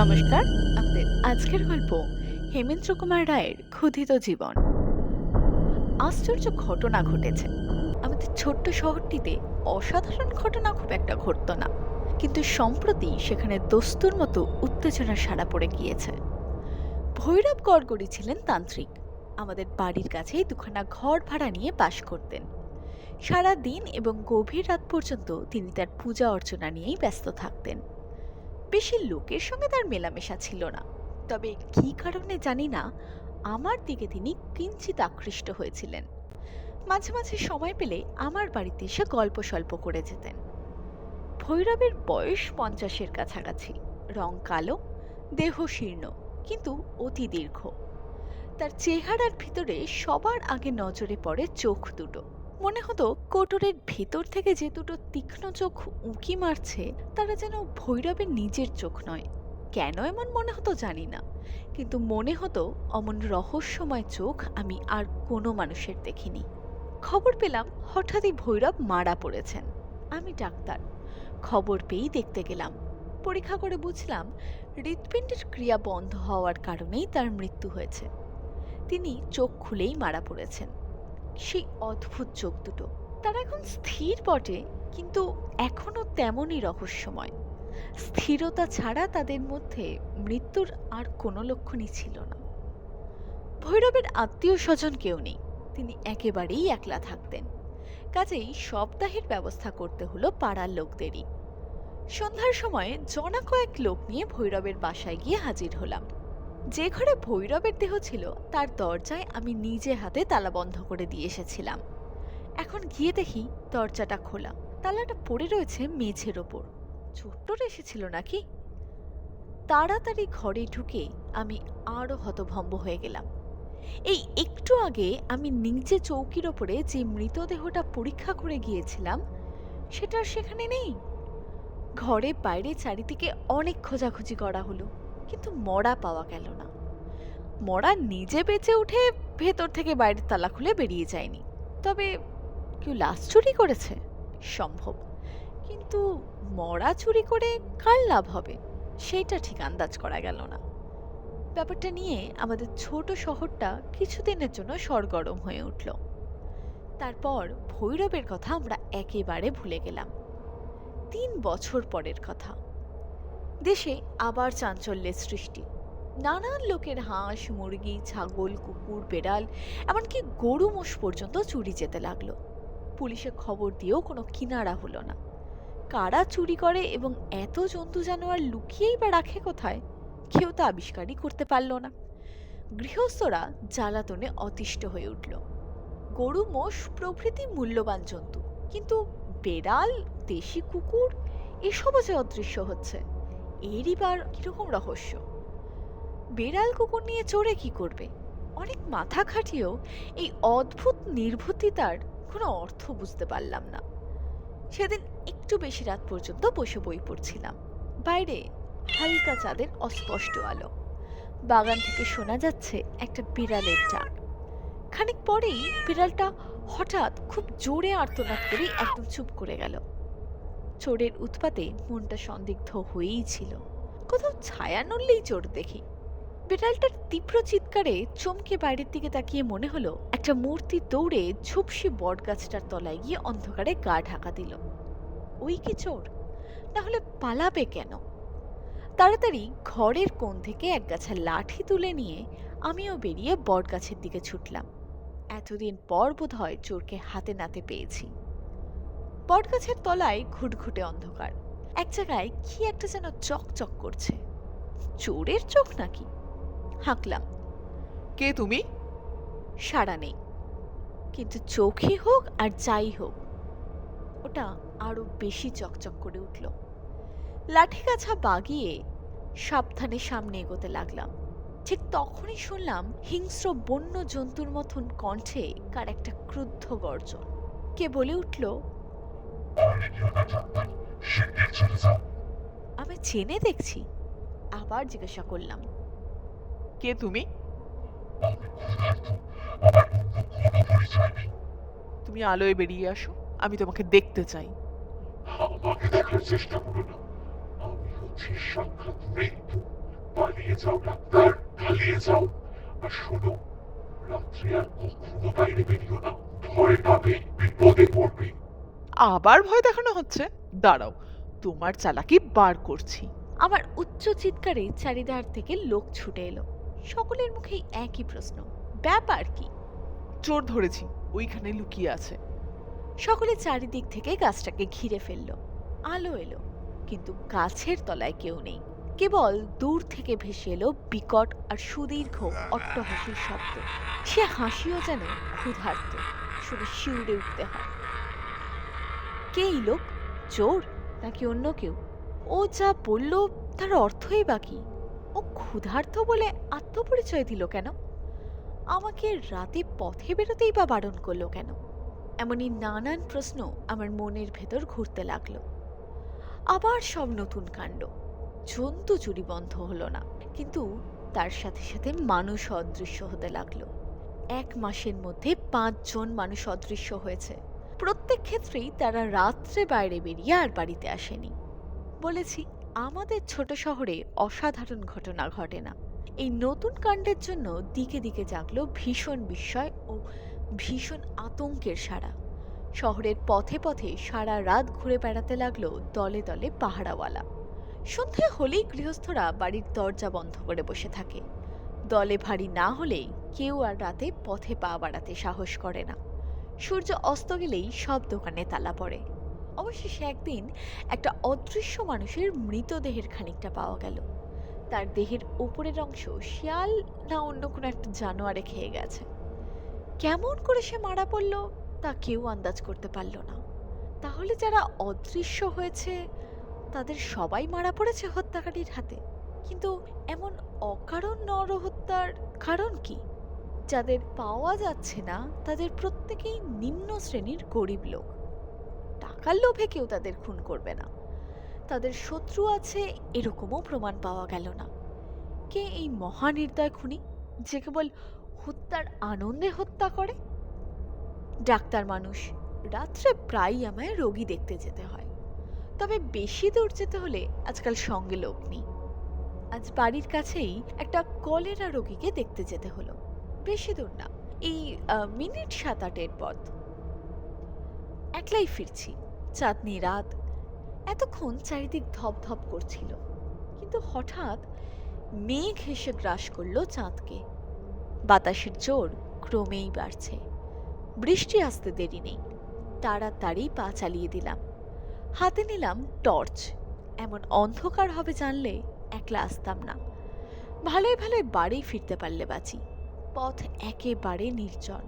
নমস্কার। আমাদের আজকের গল্প হেমেন্দ্র কুমার রায়ের ক্ষুধিত জীবন। আশ্চর্য ঘটনা ঘটেছে। আমাদের ছোট্ট শহরটিতে অসাধারণ ঘটনা খুব একটা ঘটতো না, কিন্তু সম্প্রতি সেখানে দস্তুর মতো উত্তেজনার সাড়া পড়ে গিয়েছে। ভৈরব গড়গড়ি ছিলেন তান্ত্রিক। আমাদের বাড়ির কাছেই দুখানা ঘর ভাড়া নিয়ে বাস করতেন। সারা দিন এবং গভীর রাত পর্যন্ত তিনি তার পূজা অর্চনা নিয়েই ব্যস্ত থাকতেন। বেশি লোকের সঙ্গে তার মেলামেশা ছিল না, তবে কী কারণে জানি না, আমার দিকে তিনি কিঞ্চিত আকৃষ্ট হয়েছিলেন। মাঝে মাঝে সময় পেলে আমার বাড়িতে এসে গল্প স্বল্প করে যেতেন। ভৈরবের বয়স 50-এর কাছাকাছি, রং কালো, দেহ শীর্ণ, কিন্তু অতি দীর্ঘ। তার চেহারার ভিতরে সবার আগে নজরে পড়ে চোখ দুটো। মনে হতো কোটরের ভেতর থেকে যে দুটো তীক্ষ্ণ চোখ উঁকি মারছে, তারা যেন ভৈরবের নিজের চোখ নয়। কেন এমন মনে হতো জানি না, কিন্তু মনে হতো অমন রহস্যময় চোখ আমি আর কোনো মানুষের দেখিনি। খবর পেলাম হঠাৎই ভৈরব মারা পড়েছেন। আমি ডাক্তার, খবর পেয়েই দেখতে গেলাম। পরীক্ষা করে বুঝলাম হৃৎপিণ্ডের ক্রিয়া বন্ধ হওয়ার কারণেই তার মৃত্যু হয়েছে। তিনি চোখ খুলেই মারা পড়েছেন। সেই অদ্ভুত চোখ দুটো, তারা এখন স্থির বটে, কিন্তু এখনো তেমনই রহস্যময়। স্থিরতা ছাড়া তাদের মধ্যে মৃত্যুর আর কোনো লক্ষণই ছিল না। ভৈরবের আত্মীয় স্বজন কেউ নেই, তিনি একেবারেই একলা থাকতেন। কাজেই সপ্তাহের ব্যবস্থা করতে হলো পাড়ার লোকদেরই। সন্ধ্যার সময় জনা কয়েক লোক নিয়ে ভৈরবের বাসায় গিয়ে হাজির হলাম। যে ঘরে ভৈরবের দেহ ছিল তার দরজায় আমি নিজে হাতে তালা বন্ধ করে দিয়ে এসেছিলাম। এখন গিয়ে দেখি দরজাটা খোলা, তালাটা পড়ে রয়েছে মেঝের ওপর। চোর এসেছিল নাকি? তাড়াতাড়ি ঘরে ঢুকে আমি আরো হতভম্ব হয়ে গেলাম। এই একটু আগে আমি নিচে চৌকির ওপরে যে মৃতদেহটা পরীক্ষা করে গিয়েছিলাম, সেটা আর সেখানে নেই। ঘরে বাইরে চারিদিকে অনেক খোঁজাখুঁজি করা হলো, কিন্তু মরা পাওয়া গেল না। মরা নিজে বেঁচে উঠে ভেতর থেকে বাইরের তালা খুলে বেরিয়ে যায়নি, তবে কেউ লাশ চুরি করেছে সম্ভব, কিন্তু মরা চুরি করে কার লাভ হবে সেইটা ঠিক আন্দাজ করা গেল না। ব্যাপারটা নিয়ে আমাদের ছোট শহরটা কিছুদিনের জন্য সরগরম হয়ে উঠল। তারপর ভৈরবের কথা আমরা একেবারে ভুলে গেলাম। 3 বছর পরের কথা। দেশে আবার চাঞ্চল্যের সৃষ্টি। নানান লোকের হাঁস, মুরগি, ছাগল, কুকুর, বেড়াল, এমনকি গরু মোষ পর্যন্ত চুরি যেতে লাগলো। পুলিশে খবর দিয়েও কোনো কিনারা হলো না। কারা চুরি করে এবং এত জন্তু জানোয়ার লুকিয়েই বা রাখে কোথায়, কেউ তা আবিষ্কারই করতে পারল না। গৃহস্থরা জ্বালাতনে অতিষ্ঠ হয়ে উঠল। গরু মোষ প্রভৃতি মূল্যবান জন্তু, কিন্তু বেড়াল, দেশি কুকুর এসবও যে অদৃশ্য হচ্ছে, এরই বার কিরকম রহস্য। বেড়াল কুকুর নিয়ে চোরে কি করবে? অনেক মাথা খাটিয়েও এই অদ্ভুত নির্বুদ্ধিতার কোনো অর্থ বুঝতে পারলাম না। সেদিন একটু বেশি রাত পর্যন্ত বসে বই পড়ছিলাম। বাইরে হালকা চাঁদের অস্পষ্ট আলো। বাগান থেকে শোনা যাচ্ছে একটা বিড়ালের ডাক। খানিক পরেই বিড়ালটা হঠাৎ খুব জোরে আর্তনাদ করে একদম চুপ করে গেল। চোরের উৎপাতে মনটা সন্দিগ্ধ হয়েই ছিল। কোথাও ছায়া নড়লেই চোর দেখি। বিড়ালটার তীব্র চিৎকারে চমকে বাইরের দিকে তাকিয়ে মনে হলো একটা মূর্তি দৌড়ে ঝুপসি বট গাছটার তলায় গিয়ে অন্ধকারে গা ঢাকা দিল। ওই কি চোর? না হলে পালাবে কেন? তাড়াতাড়ি ঘরের কোণ থেকে এক গাছা লাঠি তুলে নিয়ে আমিও বেরিয়ে বট গাছের দিকে ছুটলাম। এতদিন পর বোধ হয় চোরকে হাতে নাতে পেয়েছি। বট গাছের তলায় ঘুটঘুটে অন্ধকার। এক জায়গায় কি একটা যেন চকচক করছে। চোরের চোখ নাকি? হাঁকলাম, কে তুমি? সাড়া নেই। কিন্তু চোখই হোক আর যাই হোক, ওটা আরো বেশি চকচক করে উঠল। লাঠি গাছা বাগিয়ে সাবধানে সামনে এগোতে লাগলাম। ঠিক তখনই শুনলাম হিংস্র বন্য জন্তুর মতন কণ্ঠে কার একটা ক্রুদ্ধ গর্জন। কে বলে উঠল, আমি চেনে দেখছি। আবার জিজ্ঞাসা করলাম, কে তুমি? তুমি আলোয় বেরিয়ে আসো, আমি তোমাকে দেখতে চাই। আমাকে দেখার চেষ্টা করো না, আমি হচ্ছি সাক্ষাৎ মৃত্যু। পালিয়ে যাও ডাক্তার, পালিয়ে যাও। আর শোনো, রাত্রে আর কখনো বাইরে বেরিও না, ভয় পাবে, বিপদে পড়বে। আবার ভয় দেখানো হচ্ছে? দাঁড়াও, তোমার চালাকি বার করছি। আমার উচ্চ চিৎকারে চারিধার থেকে লোক ছুটে এলো। সকলের মুখেই একই প্রশ্ন, ব্যাপার কি? চোর ধরেছি, ওইখানে লুকিয়ে আছে। সকলে চারিদিক থেকে গাছটাকে ঘিরে ফেলল। আলো এলো, কিন্তু গাছের তলায় কেউ নেই। কেবল দূর থেকে ভেসে এলো বিকট আর সুদীর্ঘ অট্টহাসির শব্দ। সে হাসিও যেন ক্ষুধার্ত, শুনে শিউরে উঠতে হয়। কে এই লোক? চোর নাকি অন্য কেউ? ও যা বলল তার অর্থই বাকি। ও ক্ষুধার্ত বলে আত্মপরিচয় দিল কেন? আমাকে রাতে পথে বেরোতেই বা বারণ করলো কেন? এমনই নানান প্রশ্ন আমার মনের ভেতর ঘুরতে লাগলো। আবার সব নতুন কাণ্ড। জন্তু চুরি বন্ধ হলো না, কিন্তু তার সাথে সাথে মানুষ অদৃশ্য হতে লাগলো। 1 মাসের মধ্যে 5 জন মানুষ অদৃশ্য হয়েছে। প্রত্যেক ক্ষেত্রেই তারা রাত্রে বাইরে বেরিয়ে আর বাড়িতে আসেনি। বলেছি, আমাদের ছোট শহরে অসাধারণ ঘটনা ঘটে না। এই নতুন কাণ্ডের জন্য দিকে দিকে জাগলো ভীষণ বিস্ময় ও ভীষণ আতঙ্কের সাড়া। শহরের পথে পথে সারা রাত ঘুরে বেড়াতে লাগলো দলে দলে পাহারাওয়ালা। সন্ধে হলেই গৃহস্থরা বাড়ির দরজা বন্ধ করে বসে থাকে। দলে ভারী না হলেই কেউ আর রাতে পথে পা বাড়াতে সাহস করে না। সূর্য অস্ত গেলেই সব দোকানে তালা পড়ে। অবশেষে একদিন একটা অদৃশ্য মানুষের মৃতদেহের খানিকটা পাওয়া গেল। তার দেহের উপরের অংশ শিয়াল না অন্য কোনো একটা জানোয়ারে খেয়ে গেছে। কেমন করে সে মারা পড়ল তা কেউ আন্দাজ করতে পারল না। তাহলে যারা অদৃশ্য হয়েছে তাদের সবাই মারা পড়েছে হত্যাকারীর হাতে। কিন্তু এমন অকারণ নরহত্যার কারণ কি? যাদের পাওয়া যাচ্ছে না তাদের প্রত্যেকেই নিম্ন শ্রেণীর গরিব লোক। টাকার লোভে কেউ তাদের খুন করবে না। তাদের শত্রু আছে এরকমও প্রমাণ পাওয়া গেল না। কে এই মহানির্দয় খুনি যে কেবল হত্যার আনন্দে হত্যা করে? ডাক্তার মানুষ, রাত্রে প্রায়ই আমায় রোগী দেখতে যেতে হয়। তবে বেশি দূর যেতে হলে আজকাল সঙ্গে লোক নেই। আজ বাড়ির কাছেই একটা কলেরা রোগীকে দেখতে যেতে হলো। বেশি দূর না, এই মিনিট 7-8-এর পথ। একলাই ফিরছি, চাঁদনি রাত। এতক্ষণ চারিদিক ধপধপ করছিল, কিন্তু হঠাৎ মেঘ এসে গ্রাস করলো চাঁদকে। বাতাসের জোর ক্রমেই বাড়ছে। বৃষ্টি আসতে দেরি নেই। তাড়াতাড়ি পা চালিয়ে দিলাম। হাতে নিলাম টর্চ। এমন অন্ধকার হবে জানলে একলা আসতাম না। ভালোই ভালোই বাড়ি ফিরতে পারলে বাঁচি। পথ একেবারে নির্জন।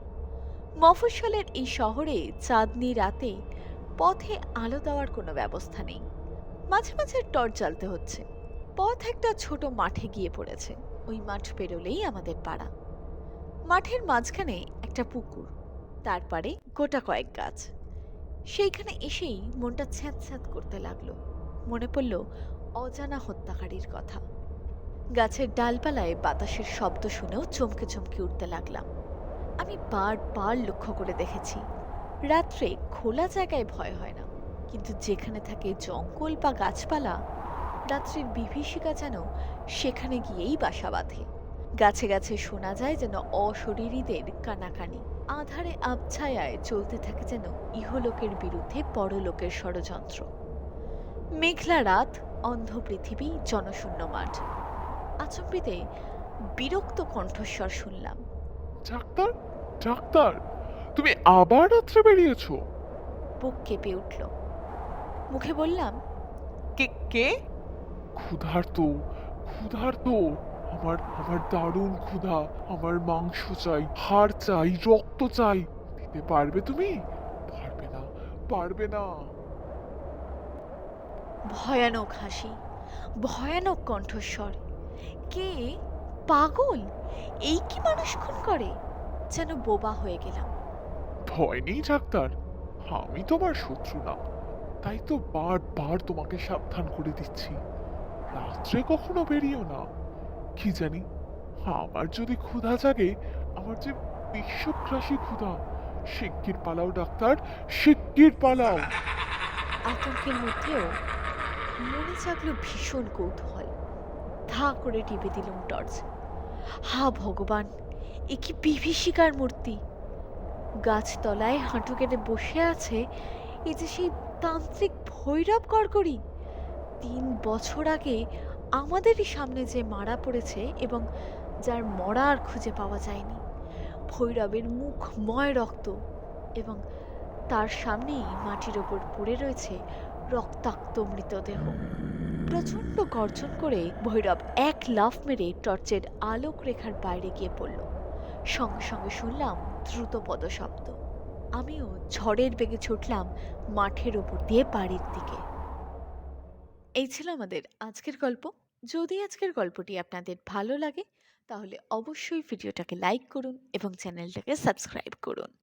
মফস্বলের এই শহরে চাঁদনি রাতে পথে আলো দেওয়ার কোনো ব্যবস্থা নেই। মাঝে মাঝে টর্চ জ্বালতে হচ্ছে। পথ একটা ছোট মাঠে গিয়ে পড়েছে। ওই মাঠ পেরোলেই আমাদের পাড়া। মাঠের মাঝখানে একটা পুকুর, তার পারে গোটা কয়েক গাছ। সেইখানে এসেই মনটা ছ্যাঁত ছ্যাঁত করতে লাগলো। মনে পড়ল অজানা হত্যাকারীর কথা। গাছের ডালপালায় বাতাসের শব্দ শুনেও চমকে চমকে উঠতে লাগলাম। আমি বারবার লক্ষ্য করে দেখেছি, রাত্রে খোলা জায়গায় ভয় হয় না, কিন্তু যেখানে থাকে জঙ্গল বা গাছপালা, রাত্রির বিভীষিকা যেন সেখানে গিয়েই বাসা বাঁধে। গাছে গাছে শোনা যায় যেন অশরীরীদের কানাকানি। আধারে আবছায়ায় চলতে থাকে যেন ইহলোকের বিরুদ্ধে পরলোকের ষড়যন্ত্র। মেঘলা রাত, অন্ধ পৃথিবী, জনশূন্য মাঠ। আচম্বিতে বিরক্ত কণ্ঠস্বর শুনলাম। ডাক্তার, ডাক্তার, তুমি আবার রাত্রে বেরিয়েছো? বুক কেঁপে উঠল। মুখে বললাম, কে কে? ক্ষুধার্ত, ক্ষুধার্ত। আমার আমার দারুণ ক্ষুধা। আমার মাংস চাই, হাড় চাই, রক্ত চাই। দিতে পারবে তুমি? পারবে না, পারবে না। ভয়ানক হাসি, ভয়ানক কণ্ঠস্বর। কে? পাগল? এই কি মানুষ খুন করে? যেন বোবা হয়ে গেলাম। ভয় নেই ডাক্তার, আমি তোমার শত্রু না। তাই তো বারবার তোমাকে সাবধান করে দিচ্ছি, রাত্রে কখনো বেরিও না। কি জানি, আমার যদি ক্ষুধা জাগে, আমার যে বিশ্বগ্রাসী ক্ষুধা। শিগগির পালাও ডাক্তার, শিগগির পালাও। আতঙ্কের মধ্যেও মনে জাগলো ভীষণ কৌতূহল। ধা করে টিপে দিলুম টর্চ। হা ভগবান, এ কি বিভীষিকার মূর্তি! গাছতলায় হাঁটু কেটে বসে আছে এ যে সেই তান্ত্রিক ভৈরব গড়গড়ি। ৩ বছর আগে আমাদেরই সামনে যে মারা পড়েছে এবং যার মরা আর খুঁজে পাওয়া যায়নি। ভৈরবের মুখময় রক্ত এবং তার সামনেই মাটির ওপর পড়ে রয়েছে রক্তাক্ত মৃতদেহ। প্রচণ্ড গর্জন করে ভৈরব এক লাফ মেরে টর্চের আলোক রেখার বাইরে গিয়ে পড়ল। সঙ্গে সঙ্গে শুনলাম দ্রুত পদশব্দ। আমিও ঝড়ের বেগে ছুটলাম মাঠের ওপর দিয়ে বাড়ির দিকে। এই ছিল আমাদের আজকের গল্প। যদি আজকের গল্পটি আপনাদের ভালো লাগে তাহলে অবশ্যই ভিডিওটাকে লাইক করুন এবং চ্যানেলটাকে সাবস্ক্রাইব করুন।